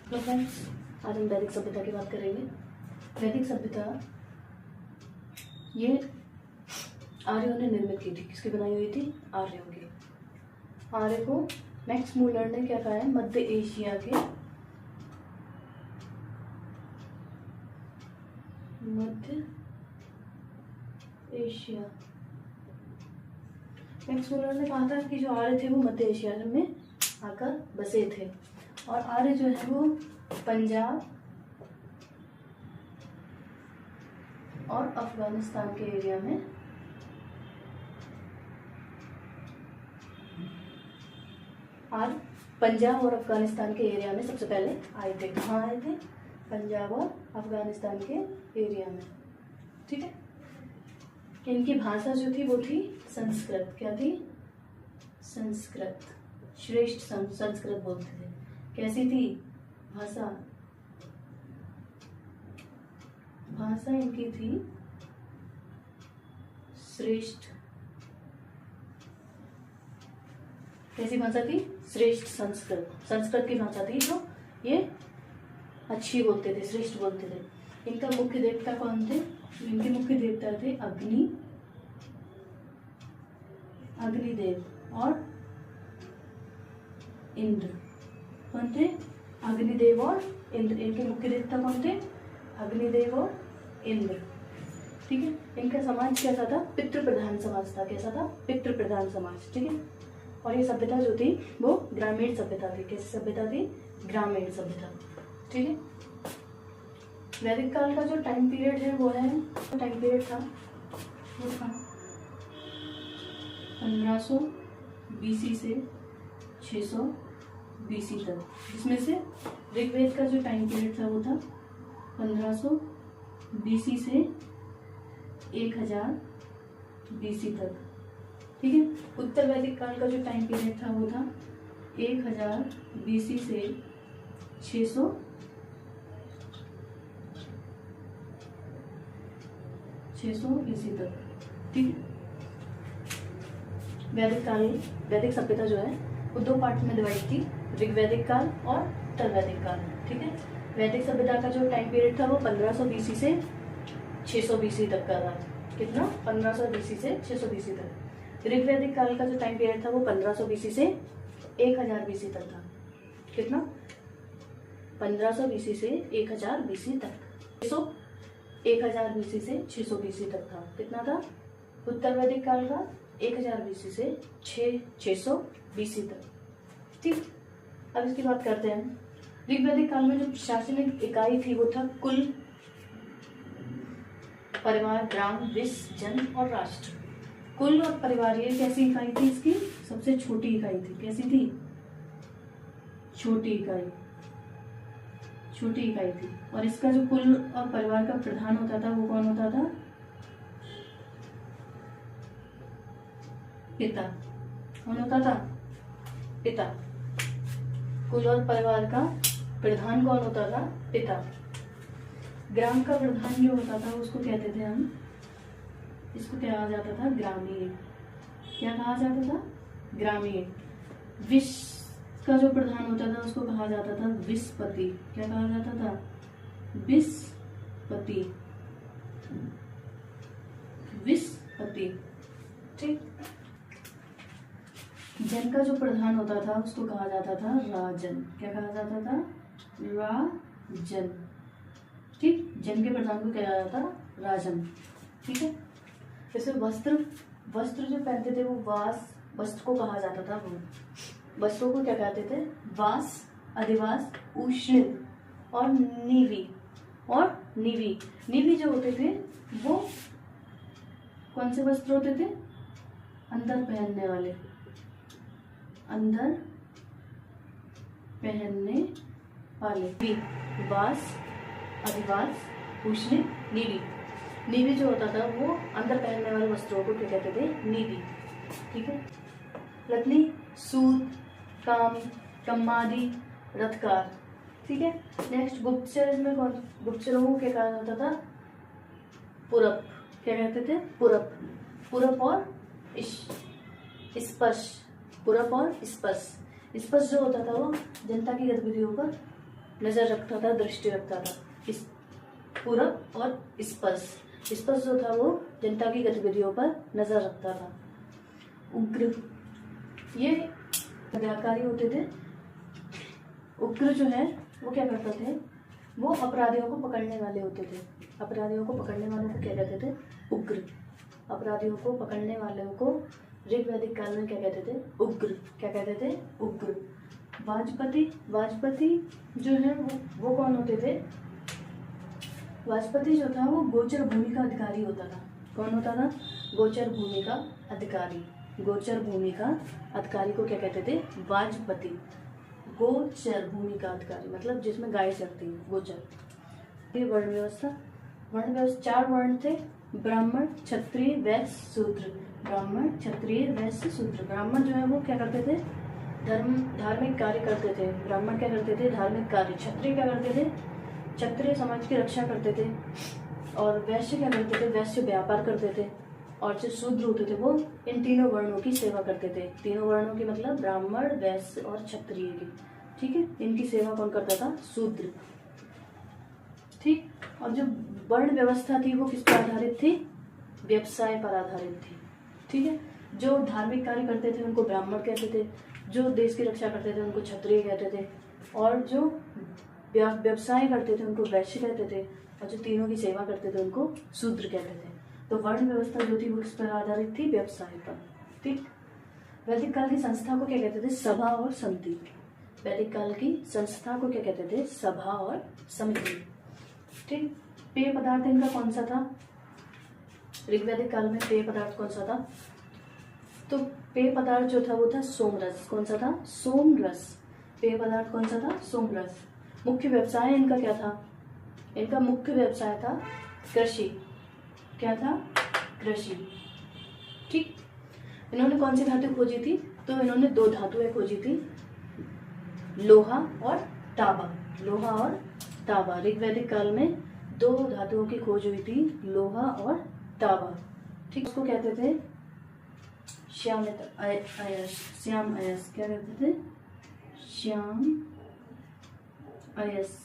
तो फ्रेंड्स, आज हम वैदिक सभ्यता की बात करेंगे। वैदिक सभ्यता ये आर्यों ने निर्मित की थी। किसकी बनाई हुई थी? आर्यों की। आर्य को मैक्स मूलर ने क्या कहा है? मध्य एशिया के मैक्स मूलर ने कहा था कि जो आर्य थे वो मध्य एशिया में आकर बसे थे, और आर्य जो है वो पंजाब और अफगानिस्तान के एरिया में पंजाब और अफगानिस्तान के एरिया में सबसे पहले आए थे। कहाँ आए थे? पंजाब और अफगानिस्तान के एरिया में। ठीक है। इनकी भाषा जो थी वो थी संस्कृत। क्या थी? संस्कृत। श्रेष्ठ संस्कृत बोलते थे। कैसी थी भाषा? भाषा इनकी थी श्रेष्ठ। कैसी भाषा थी? श्रेष्ठ संस्कृत। संस्कृत की भाषा थी जो ये अच्छी बोलते थे, श्रेष्ठ बोलते थे। इनका मुख्य देवता कौन थे? इनके मुख्य देवता थे अग्निदेव और इंद्र। कौन थे? अग्निदेव और इंद्र। इनके मुख्य देवता कौन थे? अग्निदेव और इंद्र। ठीक है। इनका समाज कैसा था? पितृ प्रधान समाज था। कैसा था? पितृ प्रधान समाज। ठीक है। और ये सभ्यता जो थी वो ग्रामीण सभ्यता थी। कैसी सभ्यता थी? ग्रामीण सभ्यता। ठीक है। वैदिक काल का जो टाइम पीरियड है वो है, टाइम पीरियड था वो था 1500 BC से 600 BC तक। इसमें से ऋग्वेद का जो टाइम पीरियड था वो था 1500 BC से 1000 BC तक। ठीक है। उत्तर वैदिक काल का जो टाइम पीरियड था वो था 1000 BC से 600 BC तक। ठीक है। वैदिक सभ्यता जो है वो दो पार्ट में डिवाइड थी, ऋग्वैदिक काल और उत्तरवैदिक काल। ठीक है। वैदिक सभ्यता का जो टाइम पीरियड था वो 1500 BC से 600 BC तक का था। कितना? 1500 BC से 600 BC तक। ऋग्वैदिक काल का जो टाइम पीरियड था वो 1500 BC से 1000 BC तक था। कितना? 1500 BC से 1000 BC तक। 1000 BC से 600 BC तक था। कितना था? उत्तर वैदिक काल का 1000 BC से 600 BC तक। ठीक। अब इसकी बात करते हैं। ऋग्वैदिक काल में जो प्रशासनिक इकाई थी वो था कुल, परिवार, ग्राम, विश्व, जन और राष्ट्र। कुल और परिवार ये कैसी इकाई थी? इसकी सबसे छोटी इकाई थी। कैसी थी? छोटी इकाई थी। और इसका जो कुल और परिवार का प्रधान होता था वो कौन होता था? पिता। कौन होता था? पिता। कुल और परिवार का प्रधान कौन होता था? पिता। ग्राम का प्रधान जो होता था उसको कहते थे हम, इसको क्या कहा जाता था? ग्रामीण। क्या कहा जाता था? ग्रामीण। विश्व का जो प्रधान होता था उसको कहा जाता था विस्पति। क्या कहा जाता था? विस्पति। ठीक। जन का जो प्रधान होता था उसको कहा जाता था राजन। क्या कहा जाता था? राजन। ठीक। जन के प्रधान को क्या कहा जाता था? राजन। ठीक है। जैसे वस्त्र जो पहनते थे वो वस्त्र को कहा जाता था। वो वस्त्रों को क्या कहते थे? वास, अधिवास, उष्ण और नीवी। नीवी जो होते थे वो कौन से वस्त्र होते थे? अंदर पहनने वाले। वास, अधिवास, उष्ण, नीवी जो होता था वो अंदर पहनने वाले वस्त्रों को क्या कहते थे? नीवी। ठीक है। रत्नी, सूत, कम्मादि, रथकार। ठीक है। नेक्स्ट गुप्तचर में गुप्तचरों को क्या कहा जाता था? पुरप। क्या कहते थे? पुरप और स्पर्श। जो होता था वो जनता की गतिविधियों पर नजर रखता था, दृष्टि रखता था। इस पूरब और स्पर्श जो था वो जनता की गतिविधियों पर नजर रखता था। उग्र, ये व्यापारी होते थे। उग्र जो है वो क्या करते थे, वो अपराधियों को पकड़ने वाले होते थे। अपराधियों को पकड़ने वालों को क्या कहते थे, उग्र। अपराधियों को पकड़ने वालों को ऋग्वैदिक काल में क्या कहते थे, उग्र। क्या कहते थे, उग्र। वाजपति जो है वो कौन होते थे, वाजपति जो था वो गोचर भूमि का अधिकारी होता था। कौन होता था, गोचर भूमि का अधिकारी। गोचर भूमि का अधिकारी को क्या कहते थे, वाजपति। गोचर भूमि का अधिकारी मतलब जिसमें गाय चरती है, गोचर। ये वर्ण व्यवस्था 4 वर्ण थे, ब्राह्मण, क्षत्रिय, वैश्य, शूद्र। ब्राह्मण, क्षत्रिय, वैश्य, शूद्र। ब्राह्मण जो है वो क्या करते थे, धार्मिक कार्य करते थे। ब्राह्मण क्या करते थे, धार्मिक कार्य। क्षत्रिय क्या करते थे, क्षत्रिय समाज की रक्षा करते थे। और वैश्य क्या करते थे, वैश्य व्यापार करते थे। और जो शूद्र होते थे वो इन तीनों वर्णों की सेवा करते थे। तीनों वर्णों की मतलब ब्राह्मण, वैश्य और क्षत्रिय की, ठीक है। इनकी सेवा कौन करता था, शूद्र, ठीक। और जो वर्ण व्यवस्था थी वो किस पर आधारित थी, व्यवसाय पर आधारित थी, ठीक है। जो धार्मिक कार्य करते थे उनको ब्राह्मण कहते थे, जो देश की रक्षा करते थे उनको क्षत्रिय कहते थे, और जो व्यवसाय करते थे उनको वैश्य कहते थे, और जो तीनों की सेवा करते थे उनको शूद्र कहते थे। तो वर्ण व्यवस्था जो थी वो किस पर आधारित थी, व्यवसाय पर, ठीक। वैदिक काल की संस्था को क्या कहते थे, सभा और समिति। वैदिक काल की संस्था को क्या कहते थे, सभा और समिति, ठीक। पेय पदार्थ इनका कौन सा था, ऋग्वैदिक काल में पेय पदार्थ कौन सा था, तो पेय पदार्थ जो था वो था सोमरस। कौन सा था, सोमरस। पेय पदार्थ कौन सा था, सोमरस। मुख्य व्यवसाय इनका क्या था, इनका मुख्य व्यवसाय था कृषि। क्या था, कृषि, ठीक। इन्होंने कौन सी धातु खोजी थी, तो इन्होंने 2 धातुएं खोजी थी, लोहा और तांबा। लोहा और तांबा। ऋग्वैदिक काल में 2 धातुओं की खोज हुई थी, लोहा और तांबा, ठीक। उसको कहते थे श्याम अयस। क्या कहते थे, श्याम अयस,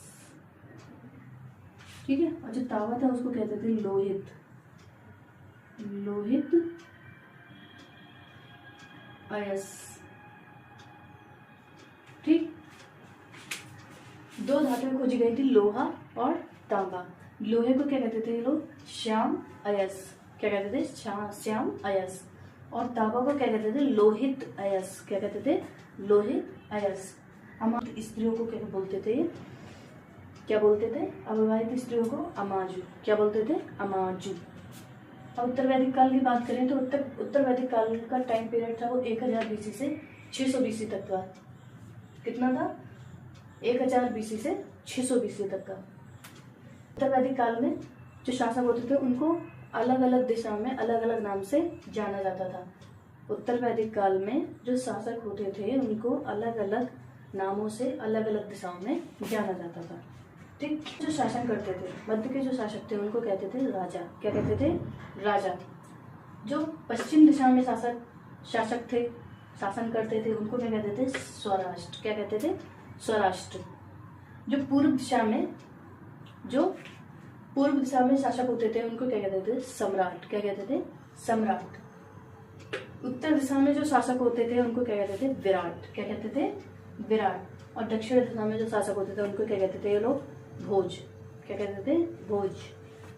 ठीक है। और जो तांबा था उसको कहते थे लोहित अयस, ठीक। 2 धातुएं खोजी गई थी, लोहा और तांबा। लोहे को क्या कहते थे ये लोग, श्याम अयस। क्या कहते थे, श्याम अयस। और तांबा को क्या कहते थे, लोहित अयस। क्या कहते थे, लोहित अयस। अमात स्त्रियों को क्या बोलते थे, क्या बोलते थे, अविवाहित स्त्रियों को अमाजु। क्या बोलते थे, अमाजु। अब उत्तर वैदिक काल की बात करें तो उत्तर वैदिक काल का टाइम पीरियड था वो 1000 BC से 600 BC तक का। कितना था, 1000 BC से 600 BC तक का। उत्तर वैदिक काल में जो शासक होते थे उनको अलग अलग दिशा में अलग अलग नाम से जाना जाता था। उत्तर वैदिक काल में जो शासक होते थे उनको अलग अलग नामों से अलग अलग दिशाओं में जाना जाता था, ठीक। जो शासन करते थे, मध्य के जो शासक थे उनको कहते थे राजा। क्या कहते थे, राजा। जो पश्चिम दिशा में शासक थे, शासन करते थे, उनको क्या कहते थे, स्वराष्ट्र। क्या कहते थे, स्वराष्ट्र। जो पूर्व दिशा में शासक होते थे उनको क्या कहते थे, सम्राट। क्या कहते थे, सम्राट। उत्तर दिशा में जो शासक होते थे उनको क्या कहते थे, विराट। क्या कहते थे, विराट। और दक्षिण दिशा में जो शासक होते थे उनको क्या कहते थे ये लोग, भोज। क्या कहते थे, भोज।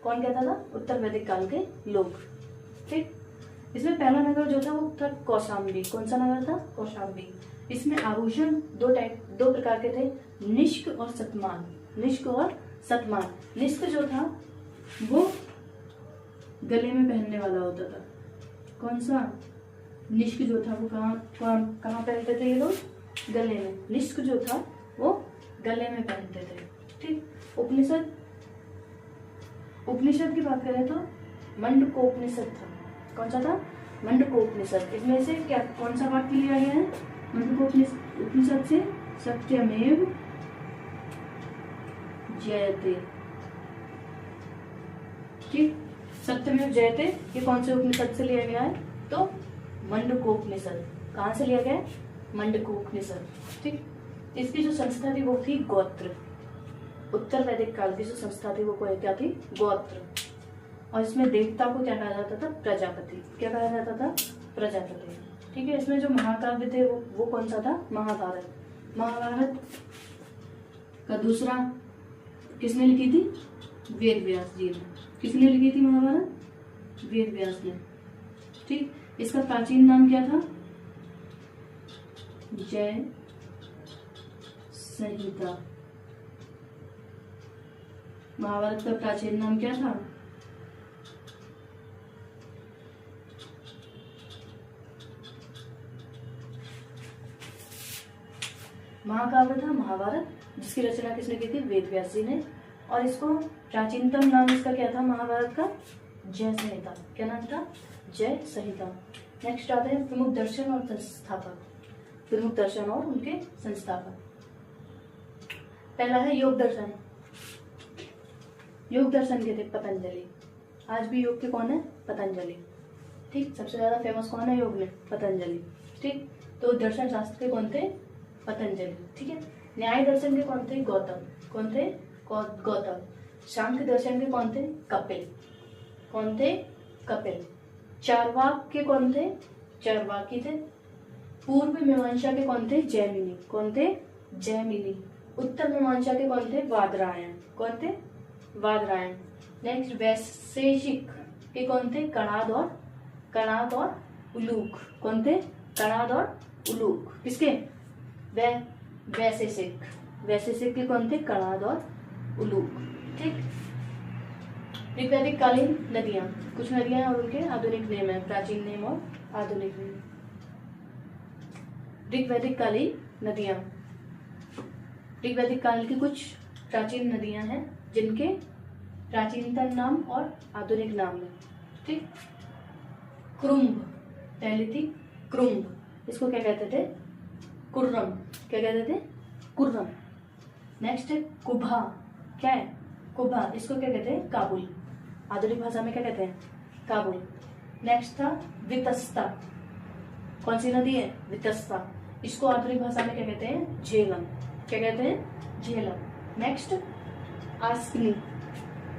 कौन कहता था, उत्तर वैदिक काल के लोग, ठीक। इसमें पहला नगर जो था वो था कौशाम्बी। कौन सा नगर था, कौशाम्बी। इसमें आभूषण 2 प्रकार के थे, निष्क और सतमान। निष्क और सतमान। निष्क जो था वो गले में पहनने वाला होता था। कौन सा, निष्क जो था वो कहाँ पहनते थे ये लोग, गले में। निष्क जो था वो गले में पहनते थे, ठीक। उपनिषद की बात करें तो मंडकोपनिषद था। कौन सा था, मंडकोपनिषद। इसमें से क्या, कौन सा वाक्य लिया गया है, मंडकोपनिषद से सत्यमेव जयते, ठीक। सत्यमेव जयते ये कौन से उपनिषद से लिया गया है, तो मंडकोपनिषद। कहाँ से लिया गया है, मंडकोपनिषद, ठीक। इसकी जो संस्था थी वो थी गोत्र। उत्तर वैदिक काल की जो संस्था थी वो क्या थी, गोत्र। और इसमें देवता को क्या कहा जाता था, प्रजापति। क्या कहा जाता था, प्रजापति। ठीक है। इसमें जो महाकाव्य थे वो कौन सा था, महाभारत। महाभारत का दूसरा किसने लिखी थी, वेद व्यास जी ने। किसने लिखी थी महाभारत, वेद व्यास ने। ठीक। इसका प्राचीन नाम क्या था, जय संहिता। महाभारत का प्राचीन नाम क्या था, महाकाव्य था महाभारत, जिसकी रचना किसने की थी, वेद व्यास जी ने। और इसको प्राचीनतम नाम इसका क्या था महाभारत का, जय संहिता। क्या नाम था, जय संहिता। नेक्स्ट आते हैं प्रमुख दर्शन और संस्थापक। प्रमुख दर्शन और उनके संस्थापक। पहला है योग दर्शन। योग दर्शन के थे पतंजलि। आज भी योग के कौन है, पतंजलि। ठीक। सबसे ज्यादा फेमस कौन है योग में, पतंजलि। ठीक। तो दर्शन शास्त्र के कौन थे, पतंजलि। ठीक है। न्याय दर्शन के कौन थे, गौतम। कौन थे, गौतम। सांख्य दर्शन के कौन थे, कपिल। कौन थे, कपिल। चारवाक के कौन थे, चारवाकी थे। पूर्व मीमांसा के कौन थे, जैमिनी। कौन थे, जैमिनी। उत्तर मीमांसा के कौन थे, वादरायण। कौन थे, वादरायण। नेक्स्ट वैशेषिक के कौन थे, कणाद और उलूक। कौन थे, कणाद और उलूक। किसके, वैशेषिक। वैशेषिक के कौन थे, कणाद और उलूक। ठीक। ऋग्वैदिक कालीन नदियां। कुछ नदियां और उनके आधुनिक नेम है, प्राचीन नेम और आधुनिक नेम। ऋग्वैदिक कालीन नदियां। ऋग्वैदिक काल की कुछ प्राचीन नदियां हैं जिनके प्राचीनतम नाम और आधुनिक नाम है। ठीक। कुरुम्ब, पहली थी कुरुम्ब। इसको क्या कहते थे, कुर्रम। क्या कहते थे, कुर्रम। नेक्स्ट है कुभा। क्या है, कुभा। इसको क्या कहते हैं, काबुल। आधुनिक भाषा में क्या कहते हैं, काबुल। नेक्स्ट था वितस्ता। कौन सी नदी है, वितस्ता। इसको आधुनिक भाषा में क्या कहते हैं, झेलम। क्या कहते हैं, झेलम। नेक्स्ट आस्कनी।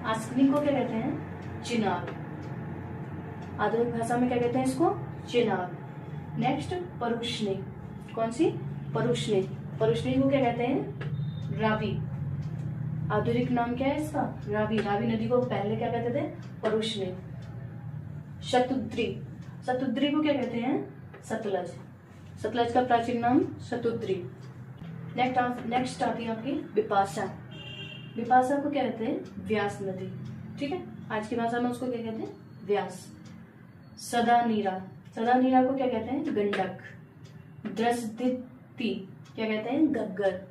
आस्कनी को क्या कहते हैं, चिनाब। आधुनिक भाषा में क्या कहते हैं इसको, चिनाब। नेक्स्ट परुष्णी। कौन सी, परुष्णी। परुष्णी को क्या कहते हैं, रावी। आधुनिक नाम क्या है इसका, रावी। रावी नदी को पहले क्या कहते थे, परुष्णी। शतुद्री। शतुद्री को क्या कहते हैं, सतलज। सतलज का प्राचीन नाम शतुद्री। नेक्स्ट आती है आपकी बिपाशा। बिपाशा को क्या कहते हैं, व्यास नदी। ठीक है। आज की भाषा में उसको क्या कहते हैं, व्यास। सदा नीरा। सदा नीरा को क्या कहते हैं, गंडक। द्रष्टिति क्या कहते हैं, गग्गर।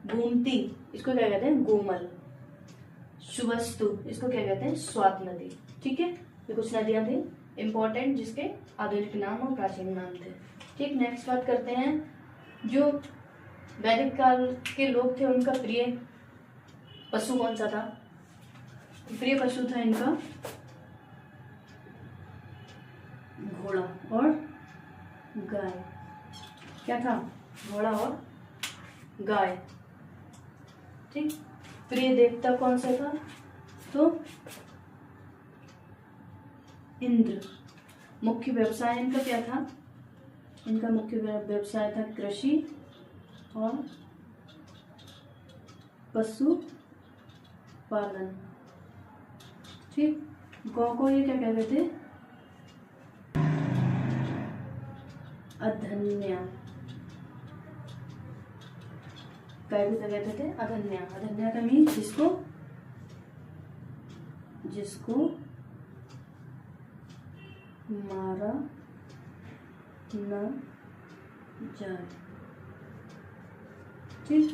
गोमती, इसको क्या कहते हैं, गोमल। सुवस्तु, इसको क्या कहते हैं, स्वात नदी। ठीक है। ये कुछ नदियां थी इंपॉर्टेंट जिसके आधुनिक नाम और प्राचीन नाम थे। ठीक। नेक्स्ट बात करते हैं जो वैदिक काल के लोग थे उनका प्रिय पशु कौन सा था। प्रिय पशु था इनका घोड़ा और गाय। क्या था, घोड़ा और गाय। ठीक। प्रिय देवता कौन सा था, तो इंद्र। मुख्य व्यवसाय इनका क्या था, इनका मुख्य व्यवसाय था कृषि और पशु पालन। ठीक। गौ को ये क्या कहते थे, अधन्या। गाय को क्या कहते थे, अधन्या। अधन्या का मीन जिसको मारा न जाए। ठीक।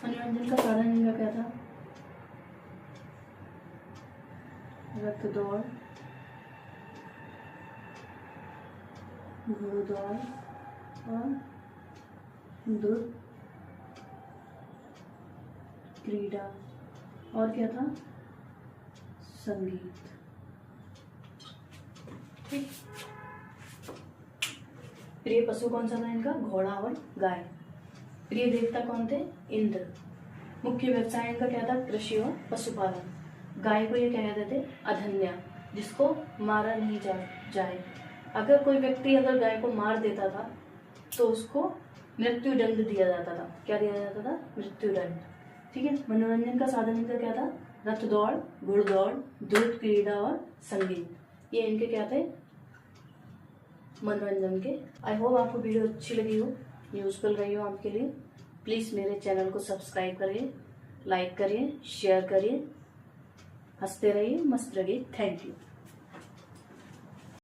मनोरंजन का साधन इनका क्या था, रथ दौड़, घोड़दौड़ और दूध क्रीड़ा। और क्या था, संगीत। ठीक। प्रिय पशु कौन सा था इनका, घोड़ा और गाय। प्रिय देवता कौन थे, इंद्र। मुख्य व्यवसाय इनका क्या था? कृषि और पशुपालन। गाय को ये क्या कहते थे? अधन्या, जिसको मारा नहीं जाए। अगर कोई व्यक्ति अगर गाय को मार देता था तो उसको मृत्यु दंड दिया जाता था। क्या दिया जाता था? मृत्यु दंड। ठीक है। मनोरंजन का साधन इनका क्या था? रथ दौड़, घुड़दौड़, द्रुत क्रीड़ा और संगीत। ये इनके क्या थे? मनोरंजन के। आई होप आपको वीडियो अच्छी लगी हो, यूजफुल रही हो आपके लिए। प्लीज़ मेरे चैनल को सब्सक्राइब करिए, लाइक करिए, शेयर करिए, हंसते रहिए, मस्त रहिए। Thank you.